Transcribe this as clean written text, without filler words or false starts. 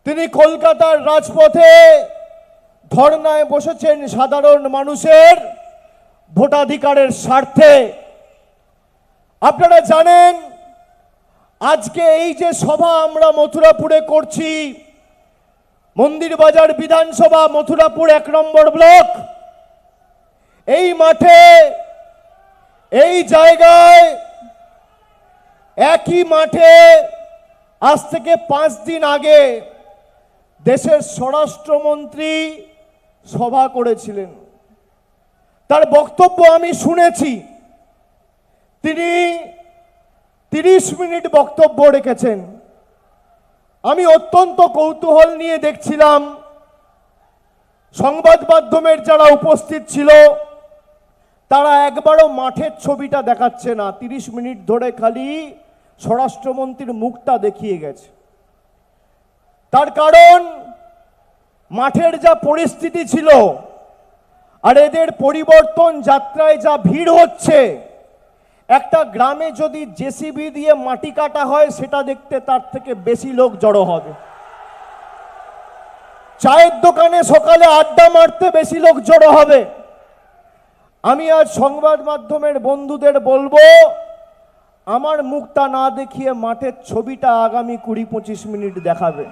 তিনি কলকাতার রাজপথে ধর্নায় বসেছেন সাধারণ মানুষের ভোটাধিকারের স্বার্থে। আপনারা জানেন আজকে এই যে সভা আমরা মথুরাপুরে করছি, মন্দিরবাজার বিধানসভা মথুরাপুর 1 নম্বর ব্লক, এই মাঠে এই জায়গায় একই মাঠে আজ থেকে 5 দিন আগে দেশের স্বরাষ্ট্রমন্ত্রী সভা করেছিলেন। তার বক্তব্য আমি শুনেছি। তিনি 30 মিনিট বক্তব্য রেখেছেন। আমি অত্যন্ত কৌতূহল নিয়ে দেখছিলাম। সংবাদ মাধ্যমের যারা উপস্থিত ছিল তারা একবারও মাঠের ছবিটা দেখাচ্ছে না, 30 মিনিট ধরে খালি স্বরাষ্ট্রমন্ত্রীর মুখটা দেখিয়ে গেছে। তার কারণ মাঠের যা পরিস্থিতি ছিল আর এদের পরিবর্তন যাত্রায় যা ভিড় হচ্ছে, একটা গ্রামে যদি জেসিবি দিয়ে মাটি কাটা হয় সেটা দেখতে তার থেকে বেশি লোক জড়ো হবে। চায়ের দোকানে সকালে আড্ডা মারতে বেশি লোক জড়ো হবে। আমি আজ সংবাদ মাধ্যমের বন্ধুদের বলবো, আমার মুখটা না দেখিয়ে মাঠের ছবিটা আগামী 20-25 মিনিট দেখাবেন।